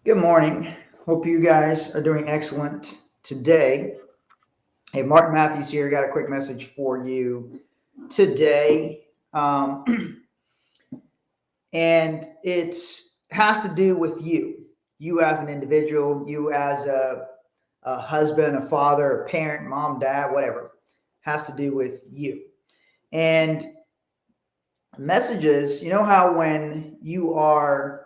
Good morning. Hope you guys are doing excellent today. Hey, Mark Matthews here. Got a quick message for you today. And it has to do with you as an individual, you as a husband, a father, a parent, mom, dad, whatever. Has to do with you. And messages, you know how when you are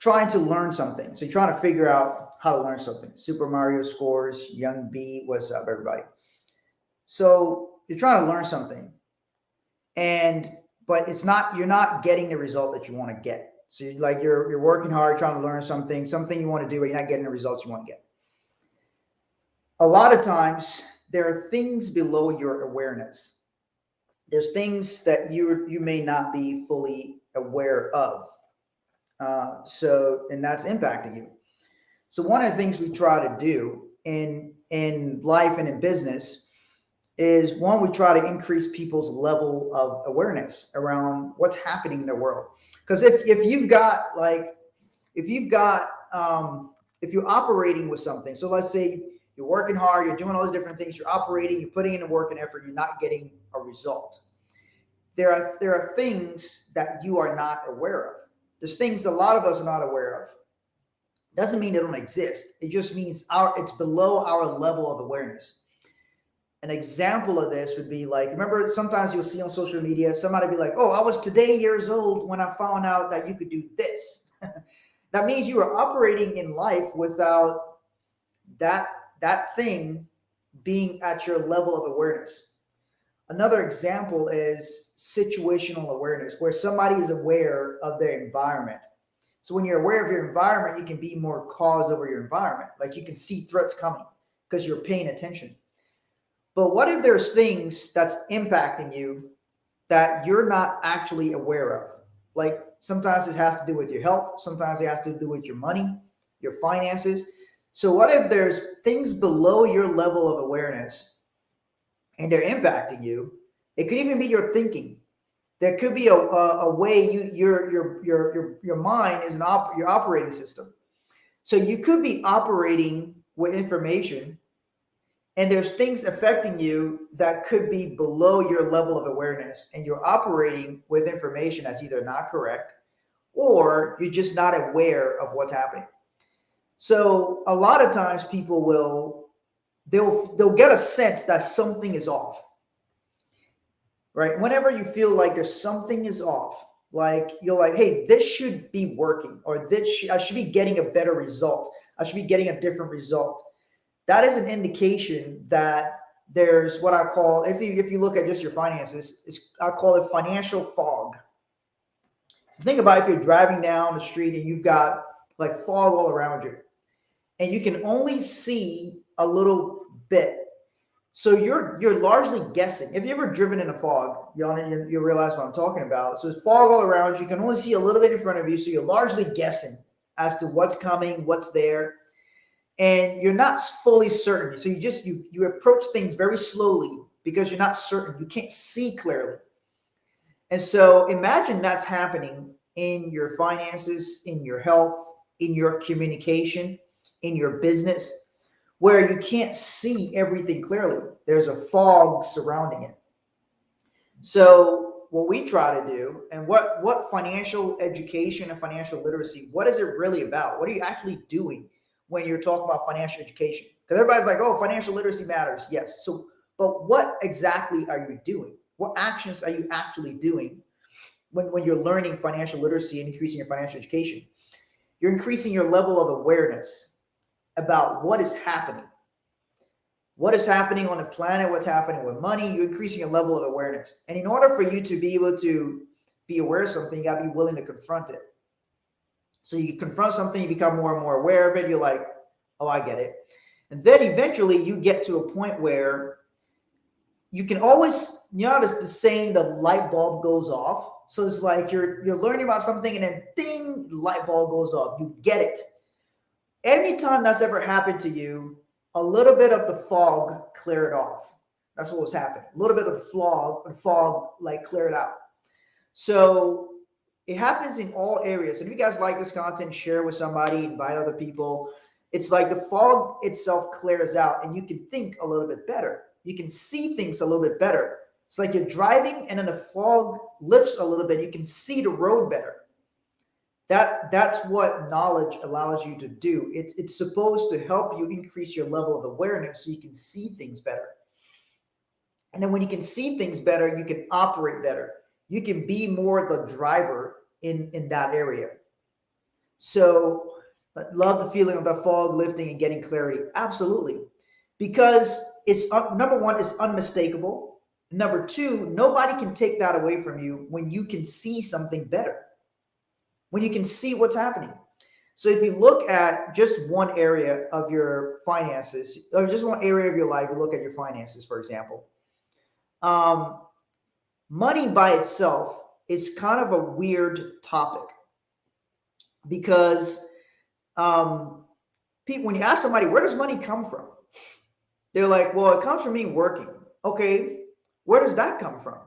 trying to learn something. So you're trying to figure out how to learn something. Super Mario scores, Young B, what's up, everybody? So you're trying to learn something, and but it's not you're not getting the result that you want to get. So you're working hard, trying to learn something you want to do, but you're not getting the results you want to get. A lot of times there are things below your awareness. There's things that you may not be fully aware of. And that's impacting you. So one of the things we try to do in life and in business is one, we try to increase people's level of awareness around what's happening in the world. Because if you've got like if you've got if you're operating with something, so let's say you're working hard, you're doing all these different things, you're operating, you're putting in the work and effort, you're not getting a result. There are things that you are not aware of. There's things a lot of us are not aware of. Doesn't mean they don't exist. It just means it's below our level of awareness. An example of this would be like, remember, sometimes you'll see on social media somebody be like, "Oh, I was today years old when I found out that you could do this." That means you are operating in life without that that thing being at your level of awareness. Another example is situational awareness, where somebody is aware of their environment. So when you're aware of your environment, you can be more cause over your environment. Like you can see threats coming because you're paying attention. But what if there's things that's impacting you that you're not actually aware of? Like sometimes it has to do with your health, sometimes it has to do with your money, your finances. So what if there's things below your level of awareness and they're impacting you? It could even be your thinking. There could be a way your mind is your operating system. So you could be operating with information, and there's things affecting you that could be below your level of awareness, and you're operating with information that's either not correct or you're just not aware of what's happening. So a lot of times people they'll get a sense that something is off, right? Whenever you feel like there's something is off, like you're like, hey, this should be working, or I should be getting a better result. I should be getting a different result. That is an indication that there's what I call, if you look at just your finances, I call it financial fog. So think about if you're driving down the street and you've got like fog all around you, and you can only see a little bit. So you're largely guessing. If you've ever driven in a fog, you realize what I'm talking about. So it's fog all around you. You can only see a little bit in front of you. So you're largely guessing as to what's coming, what's there, and you're not fully certain. So you approach things very slowly because you're not certain. You can't see clearly. And so imagine that's happening in your finances, in your health, in your communication, in your business, where you can't see everything clearly. There's a fog surrounding it. So what we try to do, and what financial education and financial literacy, what is it really about? What are you actually doing when you're talking about financial education? Because everybody's like, oh, financial literacy matters. Yes. So, but what exactly are you doing? What actions are you actually doing when you're learning financial literacy and increasing your financial education? You're increasing your level of awareness about what is happening. What is happening on the planet, what's happening with money, you're increasing your level of awareness. And in order for you to be able to be aware of something, you got to be willing to confront it. So you confront something, you become more and more aware of it. You're like, oh, I get it. And then eventually you get to a point where you can always, the saying, the light bulb goes off. So it's like you're learning about something and then ding, light bulb goes off. You get it. Anytime that's ever happened to you, a little bit of the fog cleared off. That's what was happening. A little bit of the fog like cleared out. So It happens in all areas. And if you guys like this content, share with somebody, invite other people. It's like the fog itself clears out and you can think a little bit better. You can see things a little bit better. It's like you're driving and then the fog lifts a little bit. You can see the road better. That's what knowledge allows you to do. It's supposed to help you increase your level of awareness so you can see things better. And then when you can see things better, you can operate better. You can be more the driver in that area. So I love the feeling of the fog lifting and getting clarity. Absolutely. Because it's number one, it's unmistakable. Number two, nobody can take that away from you when you can see something better, when you can see what's happening. So if you look at just one area of your finances, or just one area of your life, you look at your finances, for example, money by itself is kind of a weird topic because people, when you ask somebody, where does money come from? They're like, well, it comes from me working. Okay, where does that come from?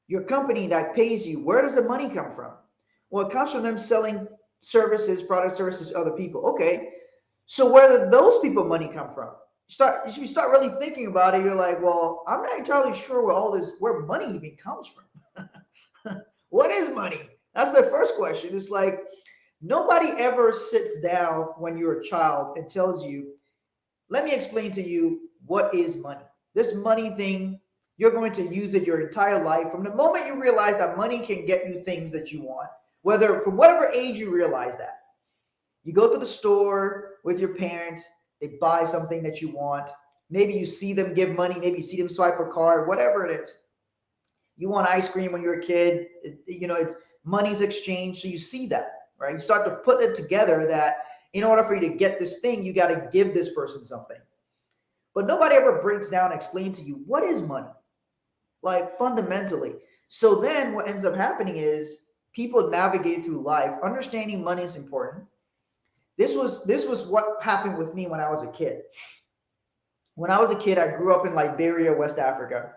Your company that pays you, where does the money come from? Well, it comes from them selling services, product services to other people. Okay, so where did those people money come from? If you start really thinking about it, you're like, well, I'm not entirely sure where money even comes from. What is money? That's the first question. It's like nobody ever sits down when you're a child and tells you, let me explain to you what is money. This money thing, you're going to use it your entire life. From the moment you realize that money can get you things that you want, whether from whatever age you realize that. You go to the store with your parents, they buy something that you want. Maybe you see them give money, maybe you see them swipe a card, whatever it is. You want ice cream when you're a kid, it's money's exchanged, so you see that, right? You start to put it together that in order for you to get this thing, you got to give this person something. But nobody ever breaks down and explains to you, what is money? Like fundamentally. So then what ends up happening is people navigate through life. Understanding money is important. This was what happened with me when I was a kid. When I was a kid, I grew up in Liberia, West Africa.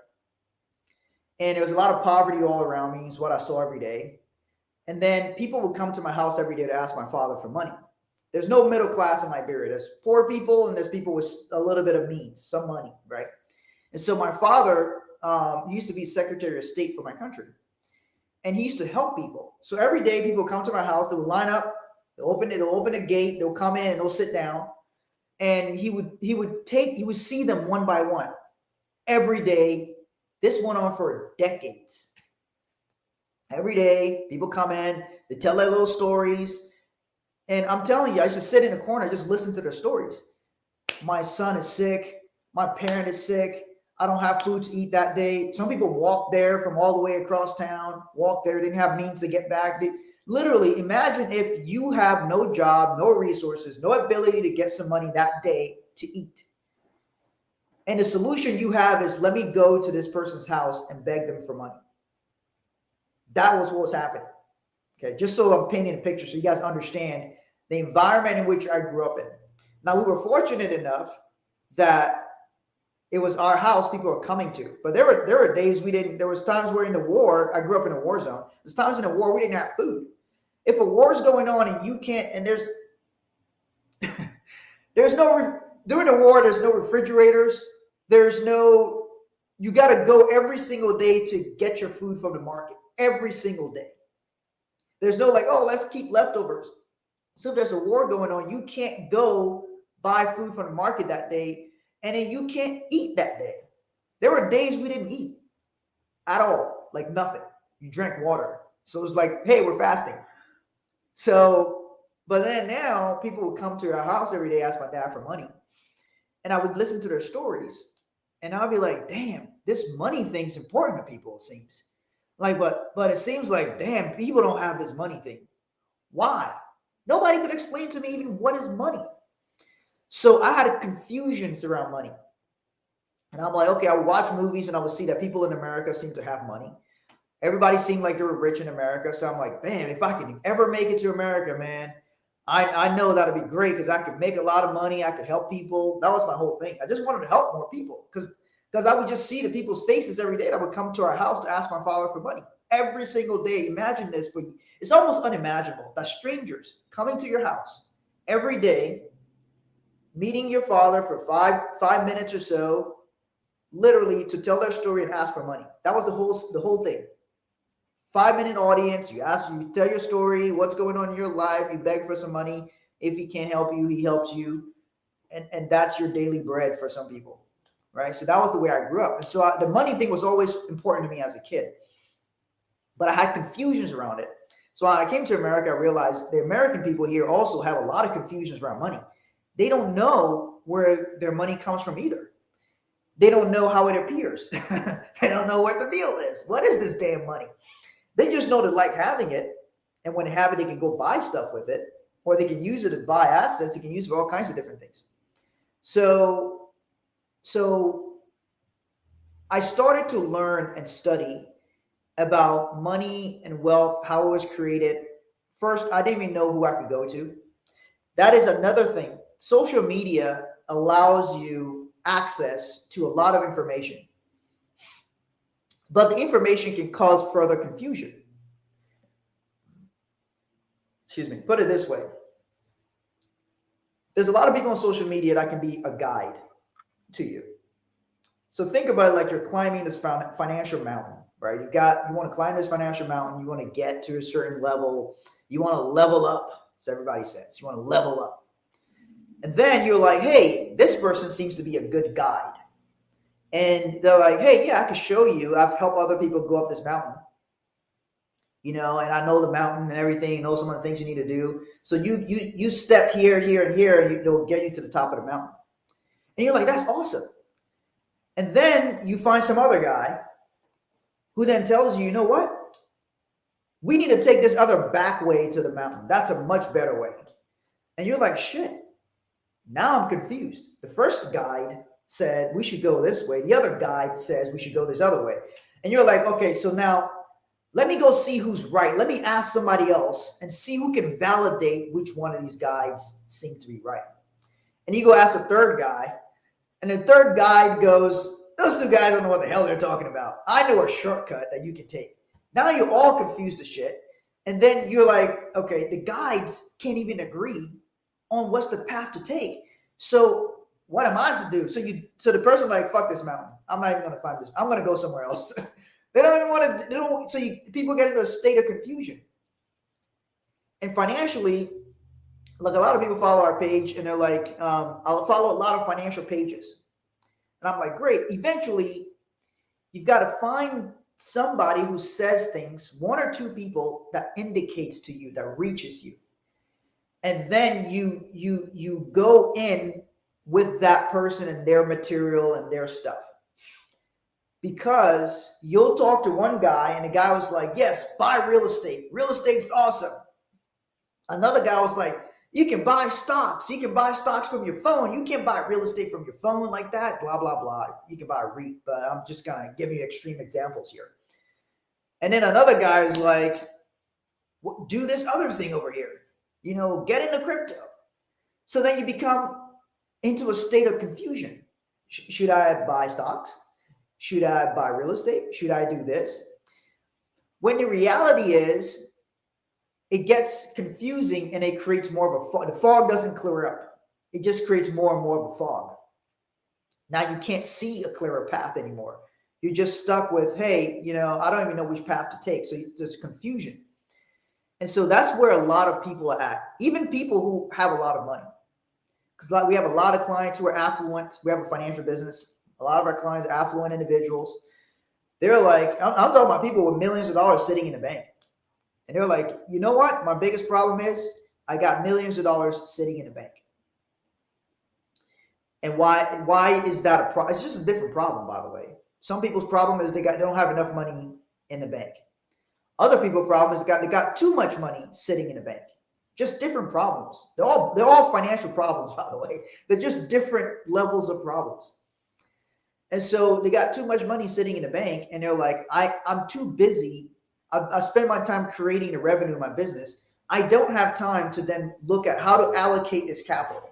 And there was a lot of poverty all around me, is what I saw every day. And then people would come to my house every day to ask my father for money. There's no middle class in Liberia. There's poor people and there's people with a little bit of means, some money, right? And so my father used to be Secretary of State for my country. And he used to help people. So every day people would come to my house, they would line up, they'll open a gate, they'll come in and they'll sit down. And he would see them one by one every day. This went on for decades. Every day, people come in, they tell their little stories. And I'm telling you, I used to sit in a corner, just listen to their stories. My son is sick. My parent is sick. I don't have food to eat that day. Some people walked there from all the way across town, walked there, didn't have means to get back. Literally, imagine if you have no job, no resources, no ability to get some money that day to eat. And the solution you have is, let me go to this person's house and beg them for money. That was what was happening. Okay, just so I'm painting a picture so you guys understand the environment in which I grew up in. Now, we were fortunate enough that it was our house people were coming to. But there were days there was times where in the war, I grew up in a war zone. There's times in the war we didn't have food. If a war is going on and you can't, and during the war, there's no refrigerators. You got to go every single day to get your food from the market, every single day. There's no let's keep leftovers. So if there's a war going on, you can't go buy food from the market that day, and then you can't eat that day. There were days we didn't eat at all, like nothing. You drank water. So it was like, hey, we're fasting. So, but then now people would come to our house every day, ask my dad for money. And I would listen to their stories. And I'd be like, damn, this money thing's important to people, it seems. But it seems like, damn, people don't have this money thing. Why? Nobody could explain to me even what is money. So I had confusions around money. And I'm like, okay, I would watch movies and I would see that people in America seem to have money. Everybody seemed like they were rich in America. So I'm like, man, if I can ever make it to America, man, I know that'd be great because I could make a lot of money. I could help people. That was my whole thing. I just wanted to help more people because because I would just see the people's faces every day that would come to our house to ask my father for money every single day. Imagine this, but it's almost unimaginable that strangers coming to your house every day, meeting your father for five minutes or so, literally to tell their story and ask for money. That was the whole thing. 5-minute audience. You tell your story, what's going on in your life. You beg for some money. If he can't help you, he helps you, and that's your daily bread for some people, right? So that was the way I grew up, and so the money thing was always important to me as a kid, but I had confusions around it. So when I came to America, I realized the American people here also have a lot of confusions around money. They don't know where their money comes from either. They don't know how it appears. They don't know what the deal is. What is this damn money? They just know they like having it. And when they have it, they can go buy stuff with it, or they can use it to buy assets. They can use it for all kinds of different things. So I started to learn and study about money and wealth, how it was created. First, I didn't even know who I could go to. That is another thing. Social media allows you access to a lot of information, but the information can cause further confusion. Excuse me. Put it this way. There's a lot of people on social media that can be a guide to you. So think about it like you're climbing this financial mountain, right? You want to climb this financial mountain. You want to get to a certain level. You want to level up, as everybody says. You want to level up. And then you're like, hey, this person seems to be a good guide. And they're like, hey, yeah, I can show you. I've helped other people go up this mountain. And I know the mountain and everything, know some of the things you need to do. So you step here, and here, and it'll get you to the top of the mountain. And you're like, that's awesome. And then you find some other guy who then tells you, you know what? We need to take this other back way to the mountain. That's a much better way. And you're like, shit. Now I'm confused. The first guide said we should go this way. The other guide says we should go this other way. And you're like, okay, so now let me go see who's right. Let me ask somebody else and see who can validate which one of these guides seem to be right. And you go ask the third guy, and the third guide goes, those two guys don't know what the hell they're talking about. I know a shortcut that you can take. Now you're all confused as shit. And then you're like, okay, the guides can't even agree on what's the path to take. So what am I to do? So the person like, fuck this mountain. I'm not even going to climb this. I'm going to go somewhere else. They don't even want to. People get into a state of confusion. And financially, like a lot of people follow our page and they're like, I'll follow a lot of financial pages. And I'm like, great. Eventually, you've got to find somebody who says things, one or two people that indicates to you, that reaches you. And then you go in with that person and their material and their stuff. Because you'll talk to one guy and the guy was like, yes, buy real estate. Real estate's awesome. Another guy was like, you can buy stocks. You can buy stocks from your phone. You can't buy real estate from your phone like that, blah, blah, blah. You can buy a REIT, but I'm just going to give you extreme examples here. And then another guy is like, do this other thing over here. Get into crypto. So then you become into a state of confusion. Should I buy stocks? Should I buy real estate? Should I do this? When the reality is, it gets confusing and it creates more of a fog. The fog doesn't clear up. It just creates more and more of a fog. Now you can't see a clearer path anymore. You're just stuck with, hey, I don't even know which path to take. So there's confusion. And so that's where a lot of people are at, even people who have a lot of money. Because we have a lot of clients who are affluent. We have a financial business. A lot of our clients are affluent individuals. They're like, I'm talking about people with millions of dollars sitting in the bank. And they're like, you know what? My biggest problem is I got millions of dollars sitting in the bank. And why is that a problem? It's just a different problem, by the way. Some people's problem is they don't have enough money in the bank. Other people's problem is they got too much money sitting in the bank. Just different problems. They're all financial problems, by the way. They're just different levels of problems. And so they got too much money sitting in the bank, and they're like, I'm too busy. I spend my time creating the revenue in my business. I don't have time to then look at how to allocate this capital.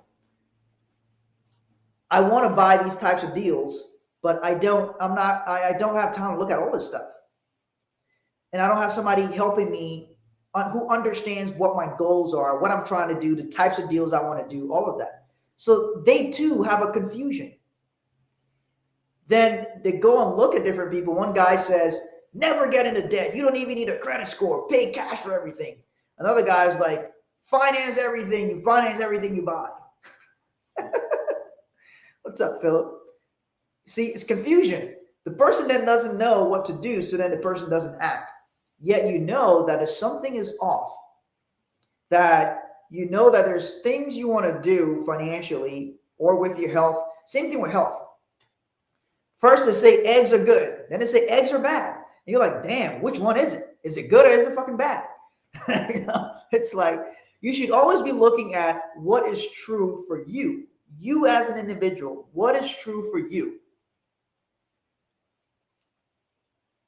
I want to buy these types of deals, but I don't have time to look at all this stuff. And I don't have somebody helping me who understands what my goals are, what I'm trying to do, the types of deals I want to do, all of that. So they too have a confusion. Then they go and look at different people. One guy says, never get into debt. You don't even need a credit score. Pay cash for everything. Another guy's like, finance everything. You finance everything you buy. What's up, Philip? See, it's confusion. The person then doesn't know what to do, so then the person doesn't act. Yet you know that if something is off, that you know that there's things you want to do financially or with your health. Same thing with health. First they say eggs are good. Then they say eggs are bad. And you're like, damn, which one is it? Is it good or is it fucking bad? You know, it's like you should always be looking at what is true for you. You as an individual, what is true for you?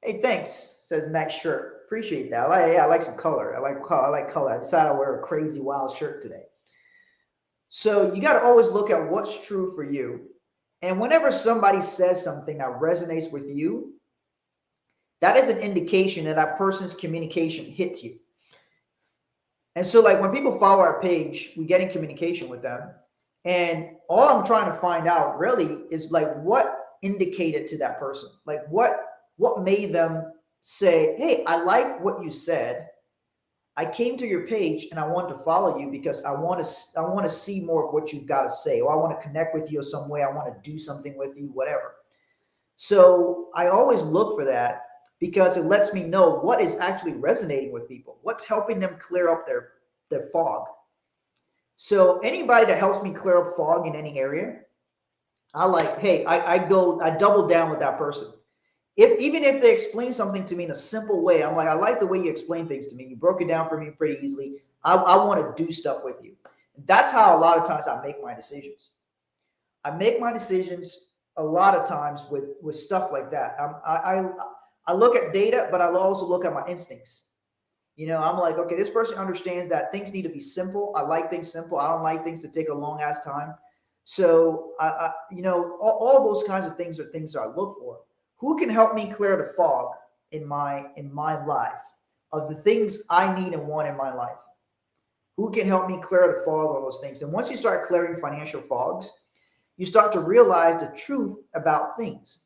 Hey, thanks, says nice shirt. Appreciate that. I like some color. I like color. I decided to wear a crazy wild shirt today. So you got to always look at what's true for you. And whenever somebody says something that resonates with you, that is an indication that that person's communication hits you. And so like when people follow our page, we get in communication with them. And all I'm trying to find out really is like what indicated to that person, like what made them say, hey, I like what you said. I came to your page and I want to follow you because I want to see more of what you've got to say, or I want to connect with you some way. I want to do something with you, whatever. So I always look for that because it lets me know what is actually resonating with people, what's helping them clear up their fog. So anybody that helps me clear up fog in any area, I double down with that person. Even if they explain something to me in a simple way, I'm like, I like the way you explain things to me. You broke it down for me pretty easily. I want to do stuff with you. That's how a lot of times I make my decisions. I make my decisions a lot of times with stuff like that. I look at data, but I'll also look at my instincts. You know, I'm like, okay, this person understands that things need to be simple. I like things simple. I don't like things to take a long ass time. So, all those kinds of things are things that I look for. Who can help me clear the fog in my life of the things I need and want in my life? Who can help me clear the fog on those things? And once you start clearing financial fogs, you start to realize the truth about things.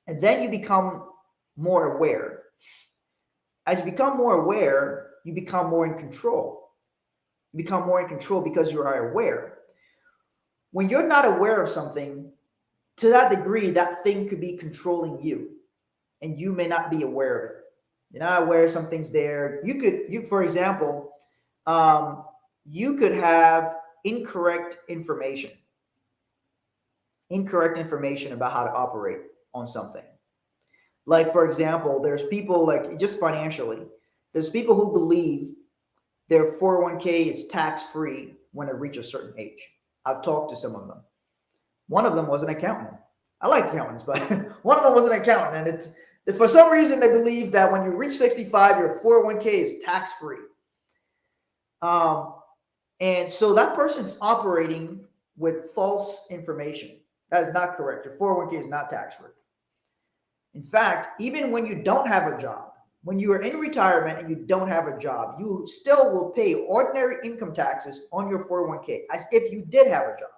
And then you become more aware. As you become more aware, you become more in control. You become more in control because you are aware. When you're not aware of something, to that degree, that thing could be controlling you, and you may not be aware of it. You're not aware something's there. For example, you could have incorrect information about how to operate on something. Like, for example, there's people like just financially, there's people who believe their 401k is tax-free when they reach a certain age. I've talked to some of them. One of them was an accountant. I like accountants, but one of them was an accountant. And for some reason, they believe that when you reach 65, your 401k is tax-free. And so that person's operating with false information. That is not correct. Your 401k is not tax-free. In fact, even when you don't have a job, when you are in retirement and you don't have a job, you still will pay ordinary income taxes on your 401k as if you did have a job.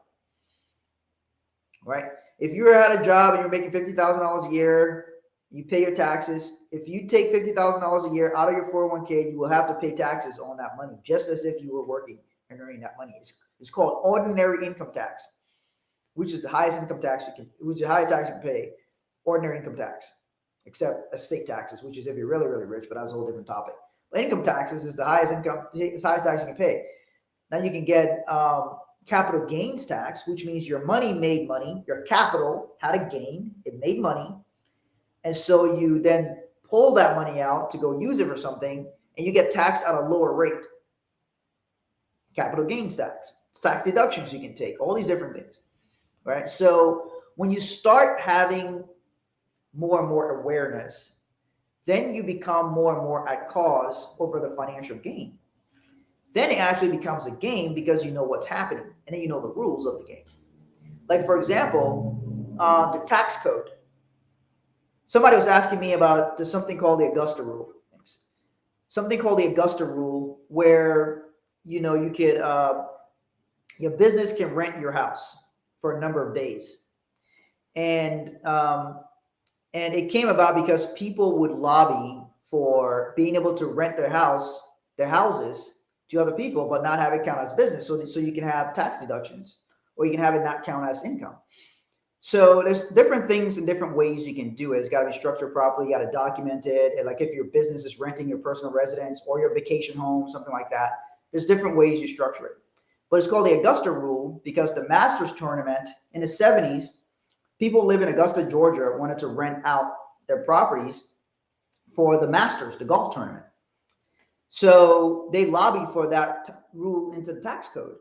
Right? If you had a job and you're making $50,000 a year, you pay your taxes. If you take $50,000 a year out of your 401k, you will have to pay taxes on that money, just as if you were working and earning that money. It's called ordinary income tax, which is the highest income tax which is the highest tax you can pay. Ordinary income tax, except estate taxes, which is if you're really, really rich, but that's a whole different topic. But income taxes is the highest tax you can pay. Now you can get capital gains tax, which means your money made money, your capital had a gain, it made money. And so you then pull that money out to go use it for something, and you get taxed at a lower rate. Capital gains tax. It's tax deductions you can take, all these different things, right? So when you start having more and more awareness, then you become more and more at cause over the financial gain. Then it actually becomes a game because you know what's happening and then you know the rules of the game. Like, for example, the tax code. Somebody was asking me about there's something called the Augusta Rule. Thanks. Something called the Augusta Rule, where you could your business can rent your house for a number of days, and it came about because people would lobby for being able to rent their houses to other people, but not have it count as business, so you can have tax deductions, or you can have it not count as income. So there's different things and different ways you can do it. It's got to be structured properly. You got to document it. And like if your business is renting your personal residence or your vacation home, something like that, there's different ways you structure it. But it's called the Augusta Rule because the Masters tournament in the 70s, people live in Augusta, Georgia, wanted to rent out their properties for the Masters, the golf tournament. So they lobbied for that rule into the tax code.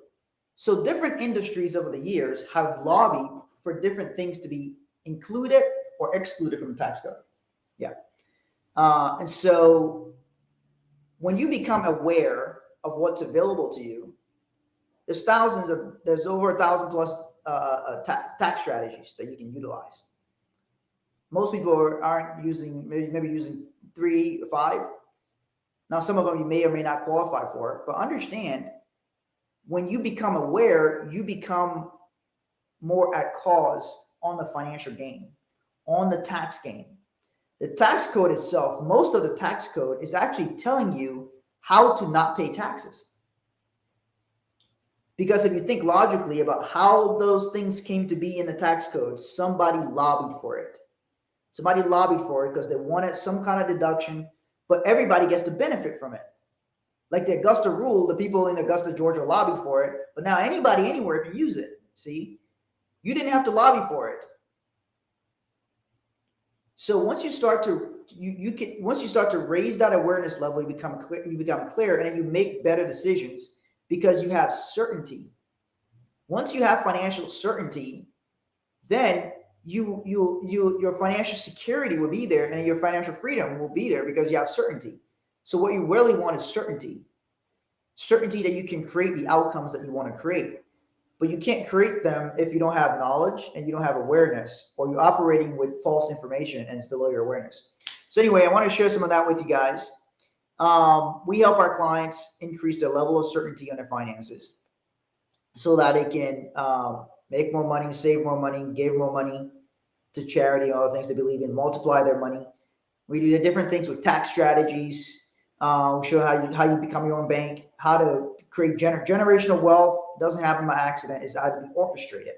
So different industries over the years have lobbied for different things to be included or excluded from the tax code. Yeah. And so when you become aware of what's available to you, there's over 1,000 plus tax strategies that you can utilize. Most people aren't using, maybe using 3 or 5. Now, some of them you may or may not qualify for, but understand when you become aware, you become more at cause on the financial gain, on the tax gain. The tax code itself, most of the tax code is actually telling you how to not pay taxes. Because if you think logically about how those things came to be in the tax code, somebody lobbied for it. Somebody lobbied for it because they wanted some kind of deduction, but everybody gets to benefit from it. Like the Augusta Rule, the people in Augusta, Georgia lobbied for it, but now anybody anywhere can use it. See? You didn't have to lobby for it. So once you start to once you start to raise that awareness level, you become clear, and then you make better decisions because you have certainty. Once you have financial certainty, then your financial security will be there, and your financial freedom will be there because you have certainty. So what you really want is certainty. Certainty that you can create the outcomes that you want to create. But you can't create them if you don't have knowledge and you don't have awareness, or you're operating with false information and it's below your awareness. So anyway, I want to share some of that with you guys. We help our clients increase their level of certainty on their finances so that they can make more money, save more money, give more money to charity and other things they believe in, multiply their money. We do the different things with tax strategies. We show how you become your own bank, how to create generational wealth. Doesn't happen by accident. It's how to be orchestrated.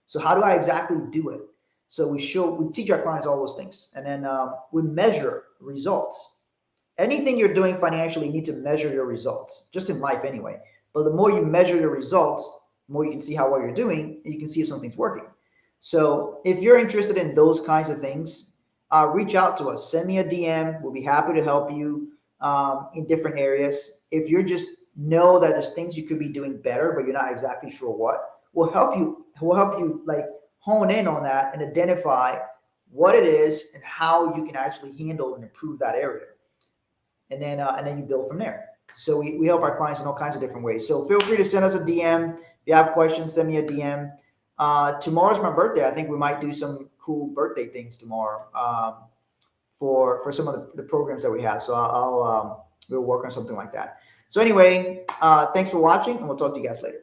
So how do I exactly do it? So we teach our clients all those things, and then we measure results. Anything you're doing financially, you need to measure your results, just in life anyway. But the more you measure your results, the more you can see how well you're doing, and you can see if something's working. So if you're interested in those kinds of things, reach out to us. Send me a DM. We'll be happy to help you in different areas. If you're just know that there's things you could be doing better, but you're not exactly sure what, we'll help you like hone in on that and identify what it is and how you can actually handle and improve that area. And then you build from there. So we help our clients in all kinds of different ways. So feel free to send us a DM. If you have questions, send me a DM. Tomorrow's my birthday. I think we might do some cool birthday things tomorrow for some of the programs that we have. So we'll work on something like that. So anyway, thanks for watching, and we'll talk to you guys later.